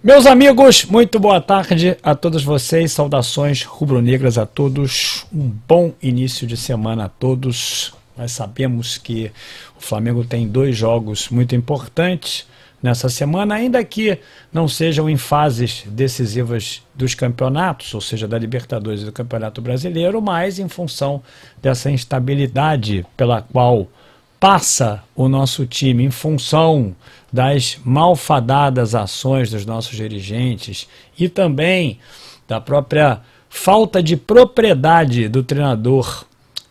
Meus amigos, muito boa tarde a todos vocês, saudações rubro-negras a todos, um bom início de semana a todos. Nós sabemos que o Flamengo tem 2 jogos muito importantes nessa semana, ainda que não sejam em fases decisivas dos campeonatos, ou seja, da Libertadores e do Campeonato Brasileiro, mas em função dessa instabilidade pela qual passa o nosso time, em função das malfadadas ações dos nossos dirigentes e também da própria falta de propriedade do treinador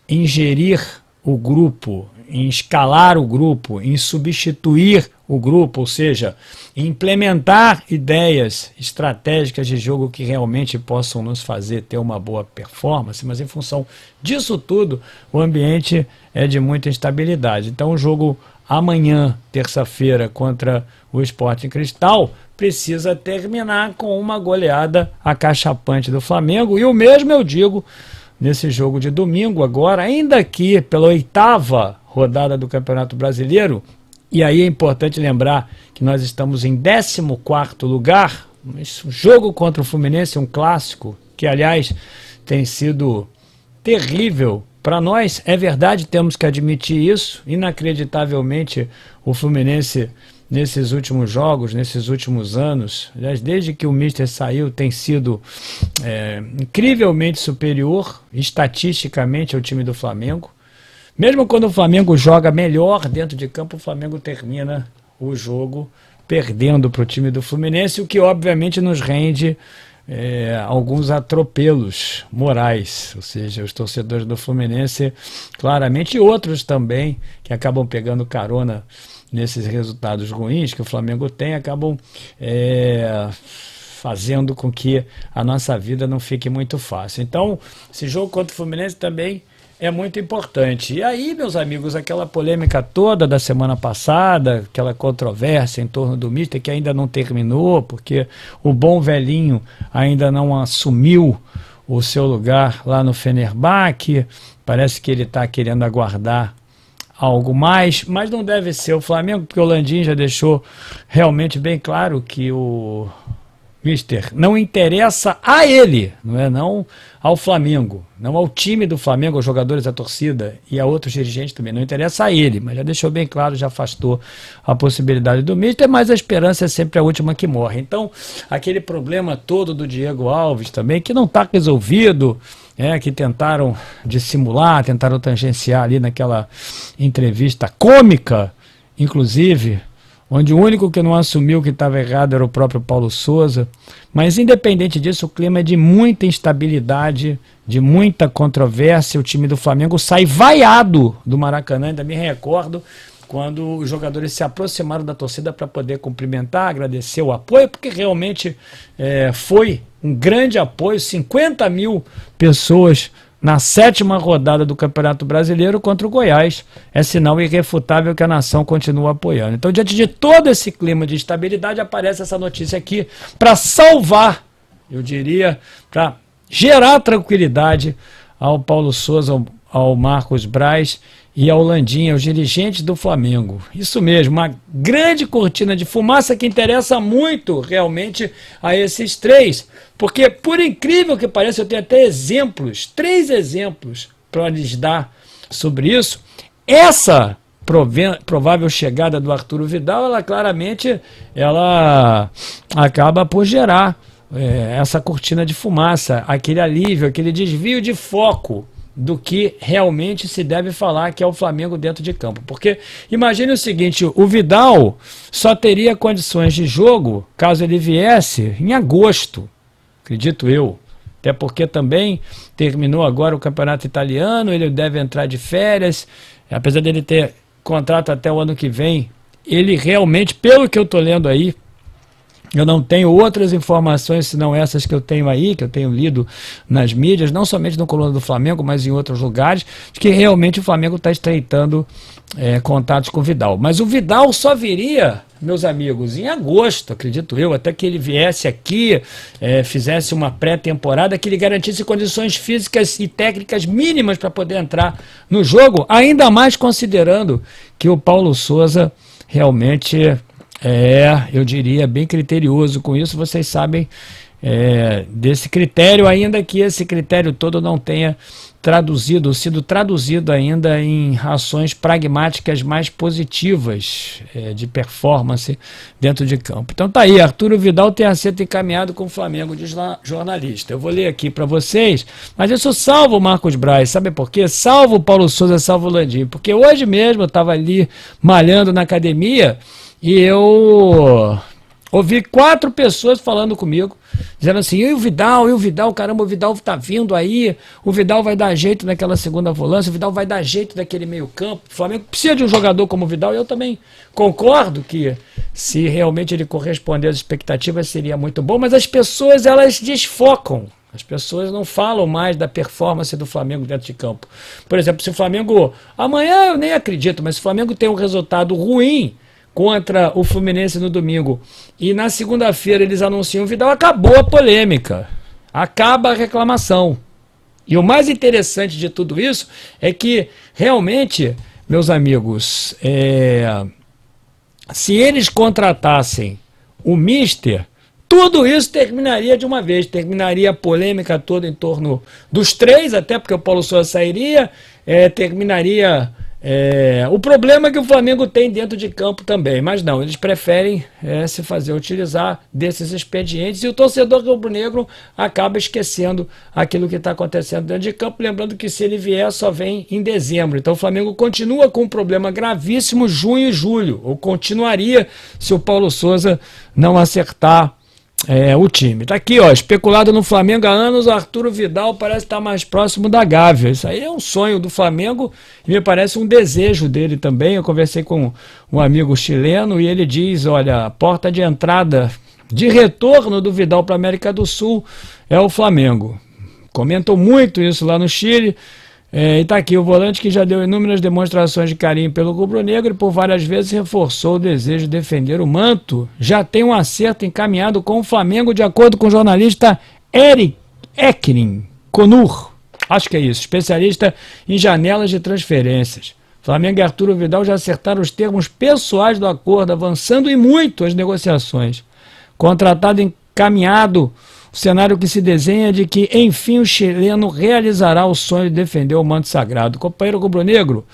em gerir o grupo, em escalar o grupo, em substituir o grupo, ou seja, implementar ideias estratégicas de jogo que realmente possam nos fazer ter uma boa performance, mas em função disso tudo, o ambiente é de muita instabilidade. Então o jogo amanhã, terça-feira, contra o Sporting Cristal, precisa terminar com uma goleada acachapante do Flamengo, e o mesmo eu digo nesse jogo de domingo agora, ainda que pela 8ª rodada do Campeonato Brasileiro. E aí é importante lembrar que nós estamos em 14º lugar, mas o jogo contra o Fluminense é um clássico, que aliás tem sido terrível para nós. É verdade, temos que admitir isso. Inacreditavelmente o Fluminense nesses últimos jogos, nesses últimos anos, aliás, desde que o Mister saiu, tem sido incrivelmente superior estatisticamente ao time do Flamengo. Mesmo quando o Flamengo joga melhor dentro de campo, o Flamengo termina o jogo perdendo para o time do Fluminense, o que obviamente nos rende alguns atropelos morais, ou seja, os torcedores do Fluminense claramente, e outros também que acabam pegando carona nesses resultados ruins que o Flamengo tem, acabam fazendo com que a nossa vida não fique muito fácil. Então, esse jogo contra o Fluminense também é muito importante. E aí, meus amigos, aquela polêmica toda da semana passada, aquela controvérsia em torno do Mister, que ainda não terminou, porque o bom velhinho ainda não assumiu o seu lugar lá no Fenerbahçe, parece que ele está querendo aguardar algo mais, mas não deve ser o Flamengo, porque o Landim já deixou realmente bem claro que o Mister não interessa a ele, não ao Flamengo, não ao time do Flamengo, aos jogadores, à torcida e a outros dirigentes também, não interessa a ele, mas já deixou bem claro, já afastou a possibilidade do Mister, mas a esperança é sempre a última que morre. Então, aquele problema todo do Diego Alves também, que não está resolvido, que tentaram dissimular, tentaram tangenciar ali naquela entrevista cômica, inclusive, onde o único que não assumiu que estava errado era o próprio Paulo Souza. Mas independente disso, o clima é de muita instabilidade, de muita controvérsia. O time do Flamengo sai vaiado do Maracanã, ainda me recordo, quando os jogadores se aproximaram da torcida para poder cumprimentar, agradecer o apoio, porque realmente foi um grande apoio, 50 mil pessoas na 7ª rodada do Campeonato Brasileiro contra o Goiás. É sinal irrefutável que a nação continua apoiando. Então, diante de todo esse clima de instabilidade, aparece essa notícia aqui para salvar, eu diria, para gerar tranquilidade ao Paulo Souza, ao Marcos Braz e ao Landim, aos dirigentes do Flamengo. Isso mesmo, uma grande cortina de fumaça que interessa muito realmente a esses 3, porque por incrível que pareça, eu tenho até exemplos, 3 exemplos para lhes dar sobre isso. Essa provável chegada do Arturo Vidal, ela claramente acaba por gerar essa cortina de fumaça, aquele alívio, aquele desvio de foco do que realmente se deve falar, que é o Flamengo dentro de campo. Porque imagine o seguinte, o Vidal só teria condições de jogo caso ele viesse em agosto, acredito eu. Até porque também terminou agora o campeonato italiano, ele deve entrar de férias, apesar dele ter contrato até o ano que vem, ele realmente, pelo que eu estou lendo aí, eu não tenho outras informações senão essas que eu tenho aí, que eu tenho lido nas mídias, não somente no Coluna do Flamengo, mas em outros lugares, de que realmente o Flamengo está estreitando contatos com o Vidal. Mas o Vidal só viria, meus amigos, em agosto, acredito eu, até que ele viesse aqui, fizesse uma pré-temporada, que ele garantisse condições físicas e técnicas mínimas para poder entrar no jogo, ainda mais considerando que o Paulo Souza realmente Eu diria bem criterioso com isso. Vocês sabem desse critério, ainda que esse critério todo não tenha sido traduzido ainda em ações pragmáticas mais positivas de performance dentro de campo. Então tá aí, Arturo Vidal tem acerto encaminhado com o Flamengo, diz lá jornalista. Eu vou ler aqui para vocês, mas isso salvo o Marcos Braz, sabe por quê? Salvo o Paulo Souza, salvo o Landim, porque hoje mesmo eu estava ali malhando na academia e eu ouvi 4 pessoas falando comigo, dizendo assim, e o Vidal, caramba, o Vidal tá vindo aí, o Vidal vai dar jeito naquela segunda volância, o Vidal vai dar jeito naquele meio campo, o Flamengo precisa de um jogador como o Vidal, e eu também concordo que se realmente ele corresponder às expectativas seria muito bom, mas as pessoas, elas desfocam, as pessoas não falam mais da performance do Flamengo dentro de campo. Por exemplo, se o Flamengo, amanhã eu nem acredito, mas se o Flamengo tem um resultado ruim contra o Fluminense no domingo e na segunda-feira eles anunciam o Vidal, acabou a polêmica, acaba a reclamação. E o mais interessante de tudo isso é que realmente, meus amigos, se eles contratassem o Mister, tudo isso terminaria de uma vez, terminaria a polêmica toda em torno dos 3, até porque o Paulo Sousa sairia, terminaria o problema é que o Flamengo tem dentro de campo também, mas não, eles preferem utilizar desses expedientes, e o torcedor rubro-negro acaba esquecendo aquilo que está acontecendo dentro de campo, lembrando que se ele vier só vem em dezembro. Então o Flamengo continua com um problema gravíssimo junho e julho, ou continuaria se o Paulo Sousa não acertar o time. Tá aqui, ó, especulado no Flamengo há anos, o Arturo Vidal parece estar mais próximo da Gávea. Isso aí é um sonho do Flamengo e me parece um desejo dele também. Eu conversei com um amigo chileno e ele diz, olha, a porta de entrada de retorno do Vidal para a América do Sul é o Flamengo. Comentou muito isso lá no Chile. E tá aqui, o volante que já deu inúmeras demonstrações de carinho pelo rubro-negro e por várias vezes reforçou o desejo de defender o manto, já tem um acerto encaminhado com o Flamengo, de acordo com o jornalista Eric Ekrin Conur, acho que é isso, especialista em janelas de transferências. Flamengo e Arturo Vidal já acertaram os termos pessoais do acordo, avançando e muito as negociações. Contratado encaminhado, o cenário que se desenha é de que, enfim, o chileno realizará o sonho de defender o manto sagrado. Companheiro rubro-negro,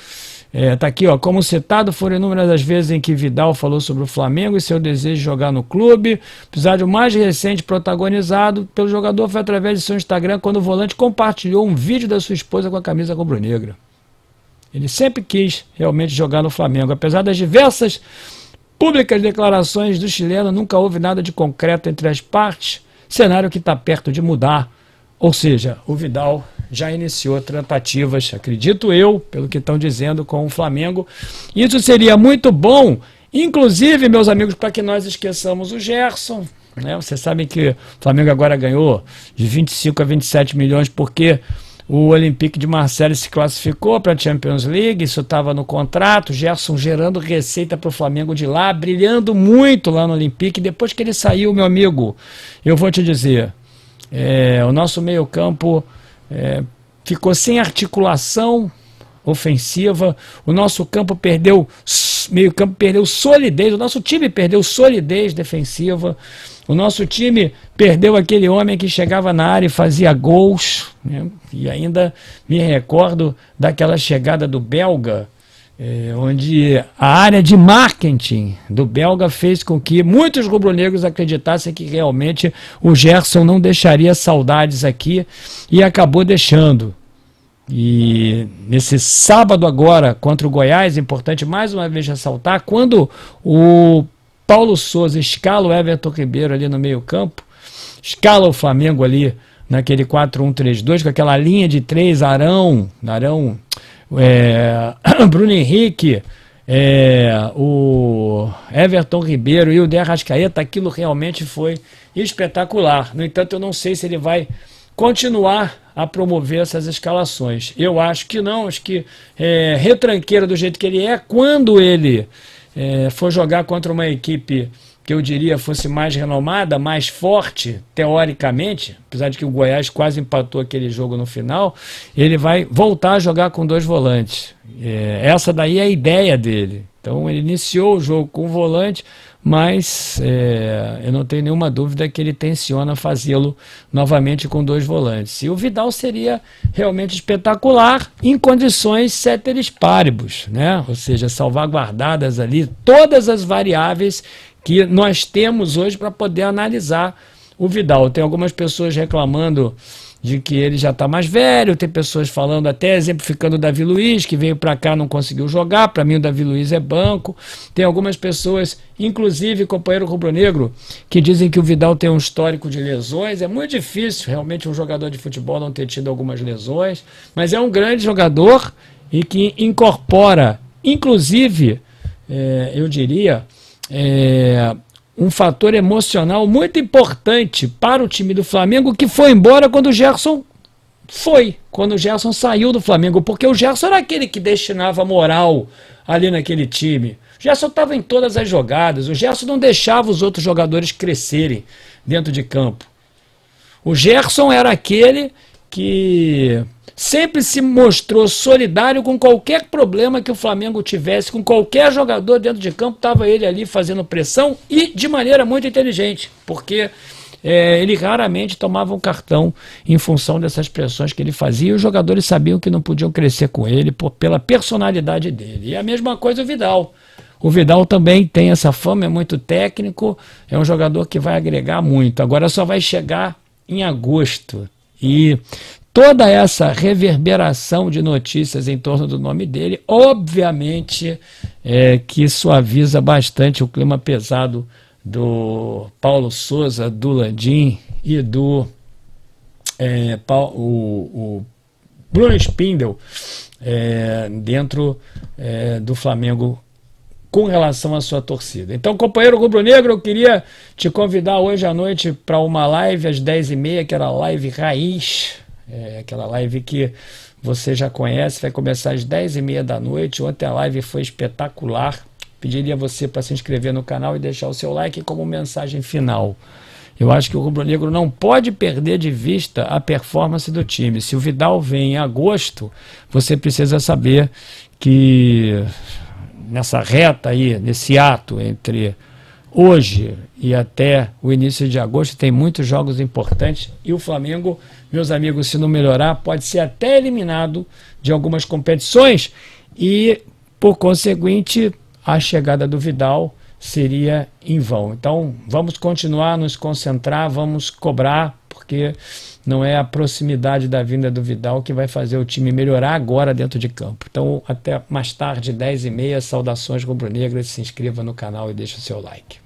tá aqui, ó, como citado, foram inúmeras as vezes em que Vidal falou sobre o Flamengo e seu desejo de jogar no clube. O episódio mais recente protagonizado pelo jogador foi através de seu Instagram, quando o volante compartilhou um vídeo da sua esposa com a camisa rubro-negra. Ele sempre quis realmente jogar no Flamengo. Apesar das diversas públicas declarações do chileno, nunca houve nada de concreto entre as partes. Cenário que está perto de mudar, ou seja, o Vidal já iniciou tratativas, acredito eu, pelo que estão dizendo, com o Flamengo. Isso seria muito bom, inclusive, meus amigos, para que nós esqueçamos o Gerson, né? Vocês sabem que o Flamengo agora ganhou de 25 a 27 milhões porque o Olympique de Marseille se classificou para a Champions League, isso estava no contrato, Gerson gerando receita para o Flamengo de lá, brilhando muito lá no Olympique. Depois que ele saiu, meu amigo, eu vou te dizer, o nosso meio-campo ficou sem articulação ofensiva, o nosso meio-campo perdeu solidez, o nosso time perdeu solidez defensiva, o nosso time perdeu aquele homem que chegava na área e fazia gols, né? E ainda me recordo daquela chegada do belga, onde a área de marketing do belga fez com que muitos rubro-negros acreditassem que realmente o Gerson não deixaria saudades aqui, e acabou deixando. E nesse sábado agora contra o Goiás, é importante mais uma vez ressaltar, quando o Paulo Sousa escala o Everton Ribeiro ali no meio campo, escala o Flamengo ali naquele 4-1-3-2, com aquela linha de 3, Arão, Bruno Henrique, o Everton Ribeiro e o De Arrascaeta. Aquilo realmente foi espetacular. No entanto, eu não sei se ele vai continuar a promover essas escalações. Eu acho que não, acho que retranqueiro do jeito que ele é, quando ele for jogar contra uma equipe que eu diria fosse mais renomada, mais forte, teoricamente, apesar de que o Goiás quase empatou aquele jogo no final, ele vai voltar a jogar com 2 volantes. Essa daí é a ideia dele. Então ele iniciou o jogo com o volante, mas eu não tenho nenhuma dúvida que ele tenciona fazê-lo novamente com dois volantes. E o Vidal seria realmente espetacular em condições ceteris paribus, né? Ou seja, salvaguardadas ali todas as variáveis que nós temos hoje para poder analisar o Vidal. Tem algumas pessoas reclamando de que ele já está mais velho, tem pessoas falando, até exemplificando o Davi Luiz, que veio para cá não conseguiu jogar, para mim o Davi Luiz é banco. Tem algumas pessoas, inclusive companheiro rubro-negro, que dizem que o Vidal tem um histórico de lesões. É muito difícil realmente um jogador de futebol não ter tido algumas lesões, mas é um grande jogador e que incorpora, inclusive, eu diria, um fator emocional muito importante para o time do Flamengo, que foi embora quando o Gerson saiu do Flamengo, porque o Gerson era aquele que destinava moral ali naquele time. O Gerson estava em todas as jogadas, o Gerson não deixava os outros jogadores crescerem dentro de campo. O Gerson era aquele que sempre se mostrou solidário com qualquer problema que o Flamengo tivesse, com qualquer jogador dentro de campo, estava ele ali fazendo pressão e de maneira muito inteligente, porque ele raramente tomava um cartão em função dessas pressões que ele fazia, e os jogadores sabiam que não podiam crescer com ele pela personalidade dele. E a mesma coisa o Vidal. O Vidal também tem essa fama, é muito técnico, é um jogador que vai agregar muito. Agora só vai chegar em agosto. E toda essa reverberação de notícias em torno do nome dele, obviamente, que suaviza bastante o clima pesado do Paulo Sousa, do Landim e do o Bruno Spindel dentro do Flamengo com relação à sua torcida. Então, companheiro rubro-negro, eu queria te convidar hoje à noite para uma live às 10h30, que era a live raiz, aquela live que você já conhece, vai começar às 10h30 da noite. Ontem a live foi espetacular. Pediria a você para se inscrever no canal e deixar o seu like como mensagem final. Eu acho que o rubro-negro não pode perder de vista a performance do time. Se o Vidal vem em agosto, você precisa saber que nessa reta aí, nesse ato entre hoje e até o início de agosto, tem muitos jogos importantes e o Flamengo, meus amigos, se não melhorar, pode ser até eliminado de algumas competições e, por conseguinte, a chegada do Vidal seria em vão. Então, vamos continuar a nos concentrar, vamos cobrar, porque não é a proximidade da vinda do Vidal que vai fazer o time melhorar agora dentro de campo. Então, até mais tarde, 10h30, saudações rubro-negras, se inscreva no canal e deixe o seu like.